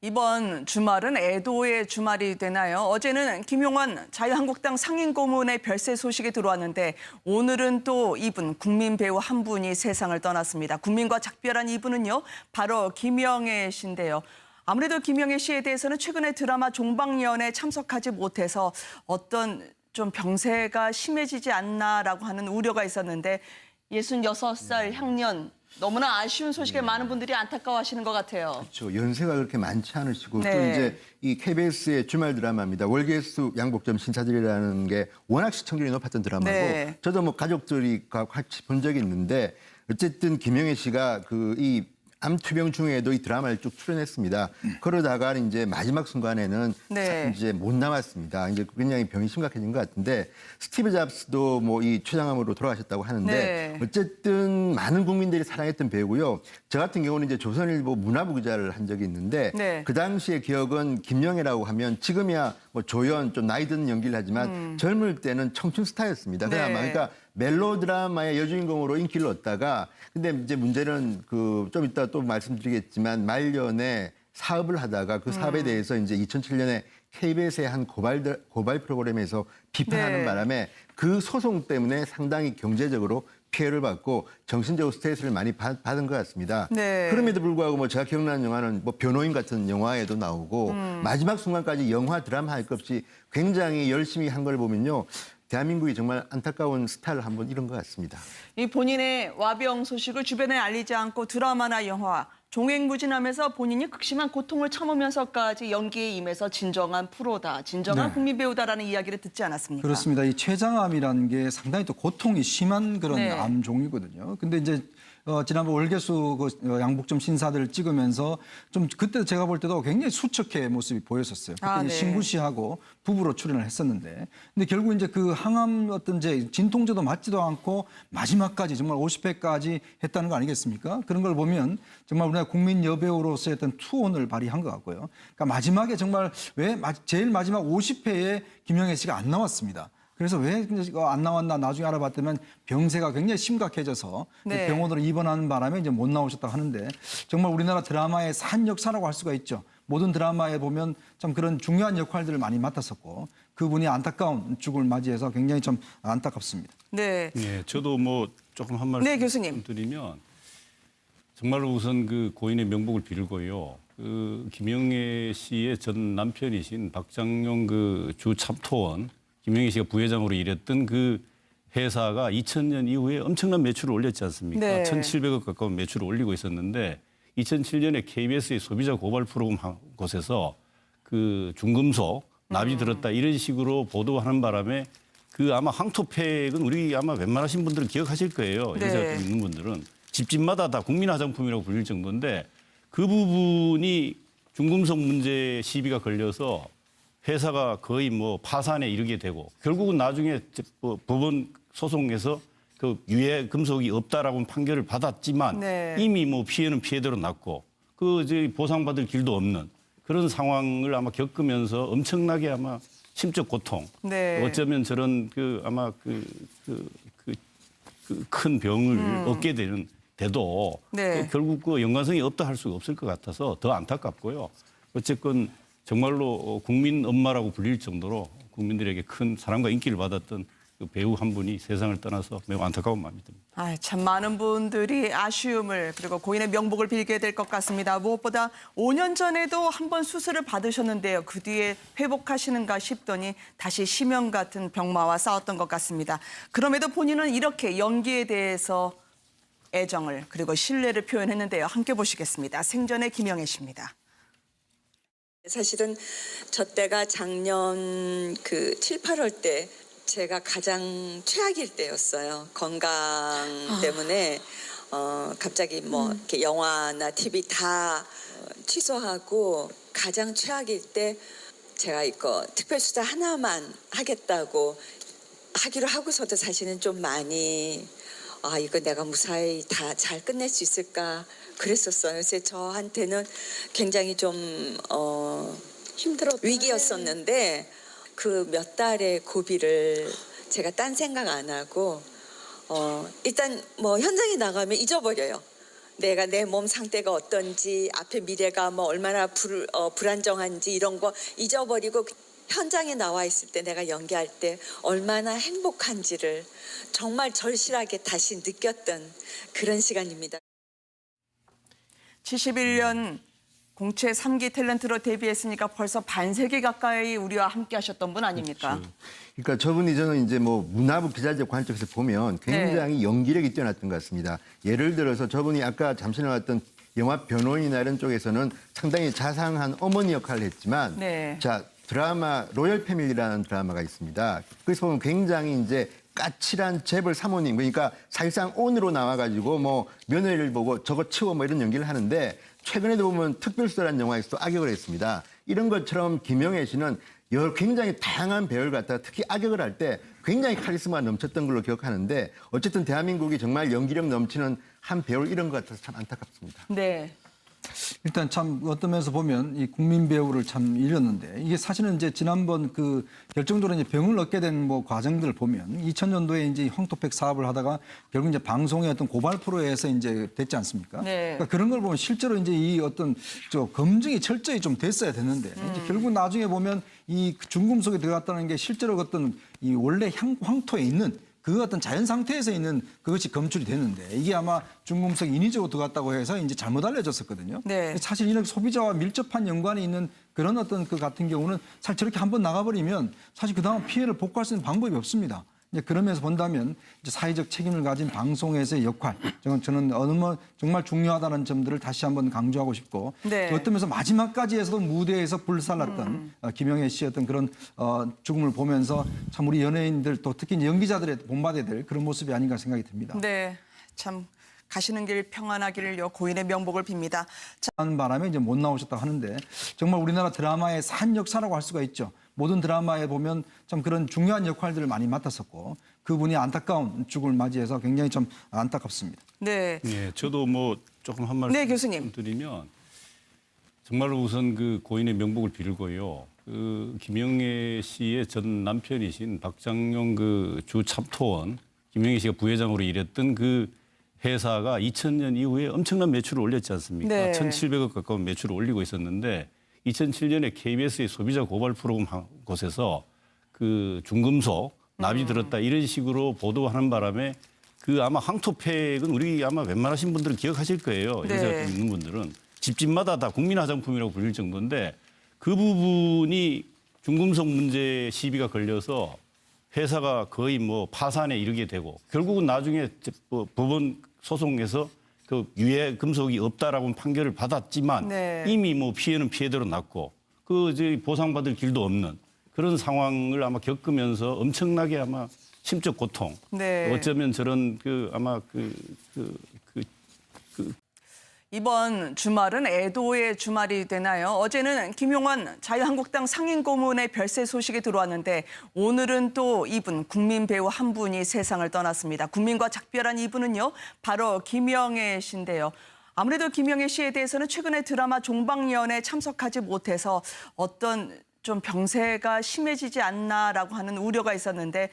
이번 주말은 애도의 주말이 되나요? 어제는 김용원 자유한국당 상임고문의 별세 소식이 들어왔는데 오늘은 또 이분, 국민 배우 한 분이 세상을 떠났습니다. 국민과 작별한 이분은요, 바로 김영애 씨인데요. 아무래도 김영애 씨에 대해서는 최근에 드라마 종방연에 참석하지 못해서 어떤 좀 병세가 심해지지 않나라고 하는 우려가 있었는데 66살 향년, 너무나 아쉬운 소식에 많은 분들이 안타까워하시는 것 같아요. 그렇죠. 연세가 그렇게 많지 않으시고 네. 또 이제 이 KBS의 주말 드라마입니다. 월계수 양복점 신사들이라는 게 워낙 시청률이 높았던 드라마고 네. 저도 뭐 가족들이 같이 본 적이 있는데 어쨌든 김영애 씨가 이 암투병 중에도 이 드라마를 쭉 출연했습니다. 그러다가 이제 마지막 순간에는 네. 이제 못 남았습니다. 이제 굉장히 병이 심각해진 것 같은데 스티브 잡스도 뭐 이 췌장암으로 돌아가셨다고 하는데 네. 어쨌든 많은 국민들이 사랑했던 배우고요. 저 같은 경우는 이제 조선일보 문화부 기자를 한 적이 있는데 네. 그 당시의 기억은 김영애라고 하면 지금이야 뭐 조연 좀 나이 드는 연기를 하지만 젊을 때는 청춘 스타였습니다. 네. 드라마. 그러니까 멜로드라마의 여주인공으로 인기를 얻다가 근데 이제 문제는 좀 이따 또 말씀드리겠지만 말년에 사업을 하다가 그 사업에 대해서 이제 2007년에 KBS의 한 고발 프로그램에서 비판하는 네. 바람에 그 소송 때문에 상당히 경제적으로 피해를 받고 정신적으로 스트레스를 많이 받은 것 같습니다. 네. 그럼에도 불구하고 뭐 제가 기억나는 영화는 뭐 변호인 같은 영화에도 나오고 마지막 순간까지 영화 드라마 할 것 없이 굉장히 열심히 한 걸 보면요. 대한민국이 정말 안타까운 스타를 한번 잃은 것 같습니다. 이 본인의 와병 소식을 주변에 알리지 않고 드라마나 영화, 종횡무진하면서 본인이 극심한 고통을 참으면서까지 연기에 임해서 진정한 프로다, 진정한 네. 국민 배우다라는 이야기를 듣지 않았습니까? 그렇습니다. 이 췌장암이라는 게 상당히 또 고통이 심한 그런 네. 암종이거든요. 근데 이제 지난번 월계수 양복점 신사들을 찍으면서 좀 그때 제가 볼 때도 굉장히 수척해 모습이 보였었어요. 그때 네. 신구 씨하고 부부로 출연을 했었는데, 근데 결국 이제 그 항암 어떤 이제 진통제도 맞지도 않고 마지막까지 정말 50회까지 했다는 거 아니겠습니까? 그런 걸 보면 정말 우리나라 국민 여배우로서의 어떤 투혼을 발휘한 것 같고요. 그러니까 마지막에 정말 왜 제일 마지막 50회에 김영애 씨가 안 나왔습니다. 그래서 왜 안 나왔나 나중에 알아봤더니 병세가 굉장히 심각해져서 네. 병원으로 입원하는 바람에 이제 못 나오셨다고 하는데 정말 우리나라 드라마의 산 역사라고 할 수가 있죠. 모든 드라마에 보면 참 그런 중요한 역할들을 많이 맡았었고 그분이 안타까운 죽음을 맞이해서 굉장히 좀 안타깝습니다. 네. 예, 저도 뭐 조금 한 말씀 네, 교수님. 드리면 정말로 우선 그 고인의 명복을 빌고요. 그 김영애 씨의 전 남편이신 박장용 그 주 참토원 김영애 씨가 부회장으로 일했던 그 회사가 2000년 이후에 엄청난 매출을 올렸지 않습니까? 네. 1,700억 가까운 매출을 올리고 있었는데 2007년에 KBS의 소비자 고발 프로그램 한 곳에서 그 중금속 납이 들었다 이런 식으로 보도하는 바람에 그 아마 황토팩은 우리 아마 웬만하신 분들은 기억하실 거예요. 네. 연세가 좀 있는 분들은 집집마다 다 국민 화장품이라고 불릴 정도인데 그 부분이 중금속 문제 시비가 걸려서 회사가 거의 뭐 파산에 이르게 되고 결국은 나중에 법원 소송에서 그 유해 금속이 없다라고 판결을 받았지만 네. 이미 뭐 피해는 피해대로 났고 그 이제 보상받을 길도 없는 그런 상황을 아마 겪으면서 엄청나게 아마 심적 고통 네. 어쩌면 저런 그 아마 큰 병을 얻게 되는 돼도 네. 결국 그 연관성이 없다 할 수가 없을 것 같아서 더 안타깝고요. 어쨌건 정말로 국민 엄마라고 불릴 정도로 국민들에게 큰 사랑과 인기를 받았던 그 배우 한 분이 세상을 떠나서 매우 안타까운 마음이 듭니다. 참 많은 분들이 아쉬움을 그리고 고인의 명복을 빌게 될 것 같습니다. 무엇보다 5년 전에도 한 번 수술을 받으셨는데요. 그 뒤에 회복하시는가 싶더니 다시 심형 같은 병마와 싸웠던 것 같습니다. 그럼에도 본인은 이렇게 연기에 대해서 애정을 그리고 신뢰를 표현했는데요. 함께 보시겠습니다. 생전의 김영애 씨입니다. 사실은 저 때가 작년 그 7, 8월 때 제가 가장 최악일 때였어요. 건강 때문에 갑자기 뭐 이렇게 영화나 TV 다 취소하고 가장 최악일 때 제가 이거 특별수사 하나만 하겠다고 하기로 하고서도 사실은 좀 많이 이거 내가 무사히 다 잘 끝낼 수 있을까 그랬었어요. 그래서 저한테는 굉장히 좀 힘들었던 위기였었는데 그 몇 달의 고비를 제가 딴 생각 안 하고 일단 뭐 현장에 나가면 잊어버려요. 내가 내 몸 상태가 어떤지, 앞에 미래가 뭐 얼마나 불안정한지 이런 거 잊어버리고 현장에 나와 있을 때 내가 연기할 때 얼마나 행복한지를 정말 절실하게 다시 느꼈던 그런 시간입니다. 71년 공채 3기 탤런트로 데뷔했으니까 벌써 반세기 가까이 우리와 함께 하셨던 분 아닙니까? 그렇죠. 그러니까 저분이 저는 이제 뭐 문화부 기자재 관점에서 보면 굉장히 연기력이 뛰어났던 것 같습니다. 예를 들어서 저분이 아까 잠시 나왔던 영화 변호인이나 이런 쪽에서는 상당히 자상한 어머니 역할을 했지만 네. 자 드라마 로열 패밀리라는 드라마가 있습니다. 거기서 보면 굉장히 이제 까칠한 재벌 사모님 그러니까 사실상 온으로 나와가지고 뭐 며느리를 보고 저거 치워 뭐 이런 연기를 하는데 최근에도 보면 특별수사라는 영화에서도 악역을 했습니다. 이런 것처럼 김영애 씨는 굉장히 다양한 배우를 갖다가 특히 악역을 할 때 굉장히 카리스마가 넘쳤던 걸로 기억하는데 어쨌든 대한민국이 정말 연기력 넘치는 한 배우를 잃은 것 같아서 참 안타깝습니다. 네. 일단 참 어떤 면에서 보면 이 국민 배우를 참 잃었는데 이게 사실은 이제 지난번 그 결정적으로 이제 병을 얻게 된 뭐 과정들을 보면 2000년도에 이제 황토팩 사업을 하다가 결국 이제 방송의 어떤 고발 프로에서 이제 됐지 않습니까? 네. 그러니까 그런 걸 보면 실제로 이제 이 어떤 저 검증이 철저히 좀 됐어야 됐는데 이제 결국 나중에 보면 이 중금속에 들어갔다는 게 실제로 어떤 이 원래 황토에 있는 그 어떤 자연 상태에서 있는 그것이 검출이 됐는데 이게 아마 중금속 인위적으로 들어갔다고 해서 이제 잘못 알려졌었거든요. 네. 사실 이런 소비자와 밀접한 연관이 있는 그런 어떤 그 같은 경우는 사실 저렇게 한번 나가버리면 사실 그다음 피해를 복구할 수 있는 방법이 없습니다. 이제 그러면서 본다면 이제 사회적 책임을 가진 방송에서의 역할, 저는 정말 중요하다는 점들을 다시 한번 강조하고 싶고 네. 어떤 면에서 마지막까지 해서도 무대에서 불살랐던 김영애 씨의 어떤 그런 죽음을 보면서 참 우리 연예인들 또 특히 이제 연기자들의 본받아야 될 그런 모습이 아닌가 생각이 듭니다. 네. 참 가시는 길 평안하기를요. 고인의 명복을 빕니다. 자, 하는 바람에 이제 못 나오셨다고 하는데 정말 우리나라 드라마의 산 역사라고 할 수가 있죠. 모든 드라마에 보면 참 그런 중요한 역할들을 많이 맡았었고 그분이 안타까운 죽음을 맞이해서 굉장히 좀 안타깝습니다. 네. 예, 저도 뭐 조금 한 말씀 네, 교수님. 드리면 정말로 우선 그 고인의 명복을 빌고요. 그 김영애 씨의 전 남편이신 박장용 그 주 참토원 김영애 씨가 부회장으로 일했던 그 회사가 2000년 이후에 엄청난 매출을 올렸지 않습니까? 네. 1,700억 가까운 매출을 올리고 있었는데 2007년에 KBS의 소비자 고발 프로그램 한 곳에서 그 중금속 납이 들었다 이런 식으로 보도하는 바람에 그 아마 황토팩은 우리 아마 웬만하신 분들은 기억하실 거예요. 네. 연세가 좀 있는 분들은 집집마다 다 국민 화장품이라고 불릴 정도인데 그 부분이 중금속 문제 시비가 걸려서 회사가 거의 뭐 파산에 이르게 되고 결국은 나중에 법원 소송에서 그 유해 금속이 없다라고 판결을 받았지만 네. 이미 뭐 피해는 피해대로 났고 그 이제 보상받을 길도 없는 그런 상황을 아마 겪으면서 엄청나게 아마 심적 고통. 네. 어쩌면 저런 그 아마 이번 주말은 애도의 주말이 되나요? 어제는 김용원 자유한국당 상임고문의 별세 소식이 들어왔는데 오늘은 또 이분 국민 배우 한 분이 세상을 떠났습니다. 국민과 작별한 이분은요. 바로 김영애 씨인데요. 아무래도 김영애 씨에 대해서는 최근에 드라마 종방연에 참석하지 못해서 어떤 좀 병세가 심해지지 않나라고 하는 우려가 있었는데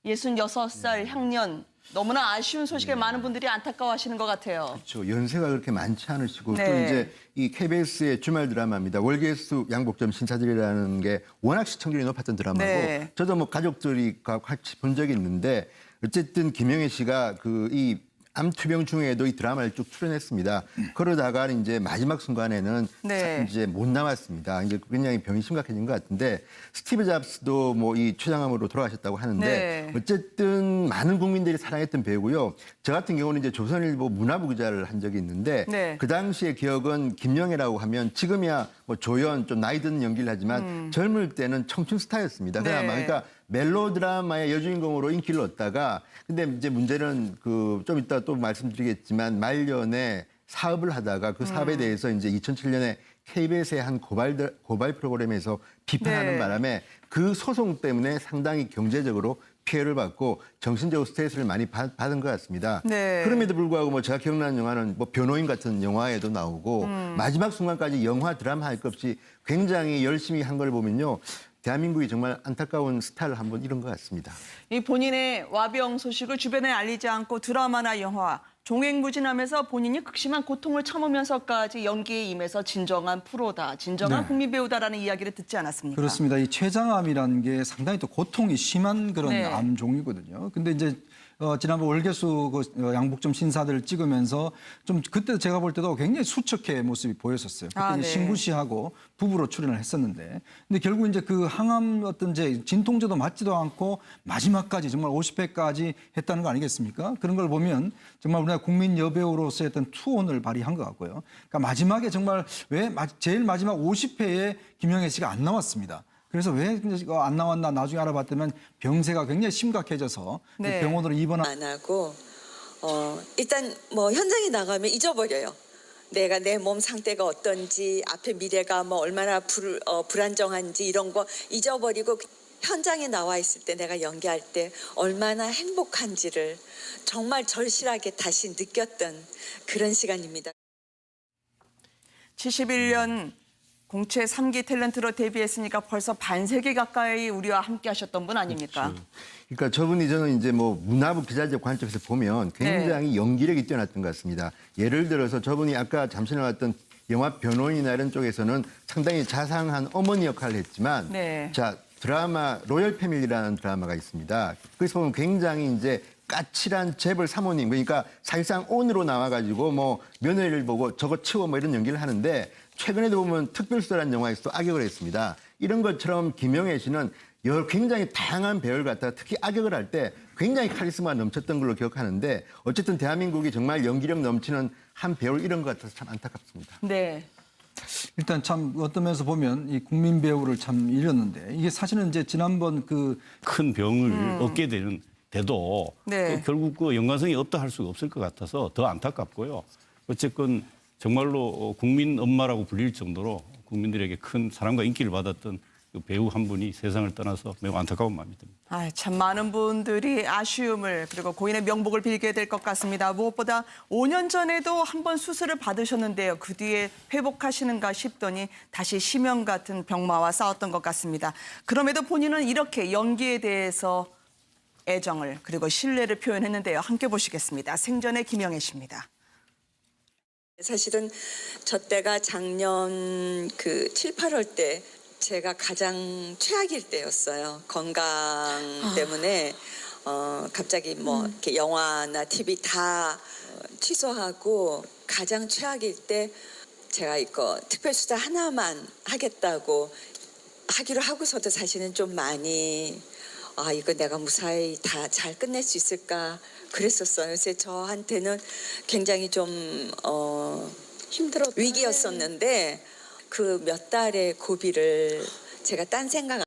66살 향년 너무나 아쉬운 소식에 많은 분들이 안타까워하시는 것 같아요. 그렇죠. 연세가 그렇게 많지 않으시고 네. 또 이제 이 KBS의 주말 드라마입니다. 월계수 양복점 신사들이라는 게 워낙 시청률이 높았던 드라마고 네. 저도 뭐 가족들이 같이 본 적이 있는데 어쨌든 김영애 씨가 그 이 암투병 중에도 이 드라마를 쭉 출연했습니다. 그러다가 이제 마지막 순간에는 네. 이제 못 남았습니다. 이제 굉장히 병이 심각해진 것 같은데 스티브 잡스도 뭐 이 췌장암으로 돌아가셨다고 하는데 네. 어쨌든 많은 국민들이 사랑했던 배우고요. 저 같은 경우는 이제 조선일보 문화부 기자를 한 적이 있는데 네. 그 당시의 기억은 김영애라고 하면 지금이야 뭐 조연 좀 나이 드는 연기를 하지만 젊을 때는 청춘 스타였습니다. 네. 그러니까 멜로드라마의 여주인공으로 인기를 얻다가 근데 이제 문제는 그 좀 이따 또 말씀드리겠지만 말년에 사업을 하다가 그 사업에 대해서 이제 2007년에 KBS의 한 고발 프로그램에서 비판하는 네. 바람에 그 소송 때문에 상당히 경제적으로 피해를 받고 정신적으로 스트레스를 많이 받은 것 같습니다. 네. 그럼에도 불구하고 뭐 제가 기억나는 영화는 뭐 변호인 같은 영화에도 나오고 마지막 순간까지 영화 드라마 할 것 없이 굉장히 열심히 한 걸 보면요. 대한민국이 정말 안타까운 스타를 한번 잃은 것 같습니다. 이 본인의 와병 소식을 주변에 알리지 않고 드라마나 영화, 종횡무진하면서 본인이 극심한 고통을 참으면서까지 연기에 임해서 진정한 프로다, 진정한 네. 국민 배우다라는 이야기를 듣지 않았습니까? 그렇습니다. 이 췌장암이라는 게 상당히 또 고통이 심한 그런 네. 암 종이거든요. 근데 이제 지난번 월계수 양복점 신사들을 찍으면서 좀 그때 제가 볼 때도 굉장히 수척해 모습이 보였었어요. 그때 아, 네. 신구 씨하고 부부로 출연을 했었는데, 근데 결국 이제 그 항암 어떤 이제 진통제도 맞지도 않고 마지막까지 정말 50회까지 했다는 거 아니겠습니까? 그런 걸 보면 정말 우리나라 국민 여배우로서의 어떤 투혼을 발휘한 것 같고요. 그러니까 마지막에 정말 왜 제일 마지막 50회에 김영애 씨가 안 나왔습니다. 그래서 왜 안 나왔나 나중에 알아봤더니 병세가 굉장히 심각해져서 네. 병원으로 입원. 안 하고 일단 뭐 현장에 나가면 잊어버려요. 내가 내 몸 상태가 어떤지, 앞에 미래가 뭐 얼마나 불안정한지 이런 거 잊어버리고 현장에 나와 있을 때 내가 연기할 때 얼마나 행복한지를 정말 절실하게 다시 느꼈던 그런 시간입니다. 71년 공채 3기 탤런트로 데뷔했으니까 벌써 반세기 가까이 우리와 함께 하셨던 분 아닙니까? 그러니까 저분이 저는 이제 뭐 문화부 기자적 관점에서 보면 굉장히 연기력이 뛰어났던 것 같습니다. 예를 들어서 저분이 아까 잠시 나왔던 영화 변호인이나 이런 쪽에서는 상당히 자상한 어머니 역할을 했지만 네. 자 드라마 로열 패밀리라는 드라마가 있습니다. 거기서 보면 굉장히 이제 까칠한 재벌 사모님, 그러니까 사실상 온으로 나와가지고 뭐 며느리를 보고 저거 치워 뭐 이런 연기를 하는데 최근에도 보면 특별수다라는 영화에서도 악역을 했습니다. 이런 것처럼 김영애 씨는 굉장히 다양한 배우를 갖다가 특히 악역을 할 때 굉장히 카리스마가 넘쳤던 걸로 기억하는데 어쨌든 대한민국이 정말 연기력 넘치는 한 배우를 잃은 것 같아서 참 안타깝습니다. 네. 일단 참 어떤 면에서 보면 이 국민 배우를 참 잃었는데, 이게 사실은 이제 지난번 큰 병을 얻게 돼도 네. 또 결국 그 연관성이 없다 할 수가 없을 것 같아서 더 안타깝고요. 어쨌건 정말로 국민 엄마라고 불릴 정도로 국민들에게 큰 사랑과 인기를 받았던 그 배우 한 분이 세상을 떠나서 매우 안타까운 마음이 듭니다. 참 많은 분들이 아쉬움을 그리고 고인의 명복을 빌게 될 것 같습니다. 무엇보다 5년 전에도 한 번 수술을 받으셨는데요. 그 뒤에 회복하시는가 싶더니 다시 심형 같은 병마와 싸웠던 것 같습니다. 그럼에도 본인은 이렇게 연기에 대해서 애정을 그리고 신뢰를 표현했는데요. 함께 보시겠습니다. 생전의 김영애 씨입니다. 사실은 저 때가 작년 그 7, 8월 때 제가 가장 최악일 때였어요. 건강 때문에 갑자기 뭐 이렇게 영화나 TV 다 취소하고 가장 최악일 때 제가 이거 특별수다 하나만 하겠다고 하기로 하고서도 사실은 좀 많이 이거 내가 무사히 다 잘 끝낼 수 있을까 그랬었어요. 그래서 저한테는 굉장히 좀 힘들었 위기였었는데 그 몇 달의 고비를 제가 딴 생각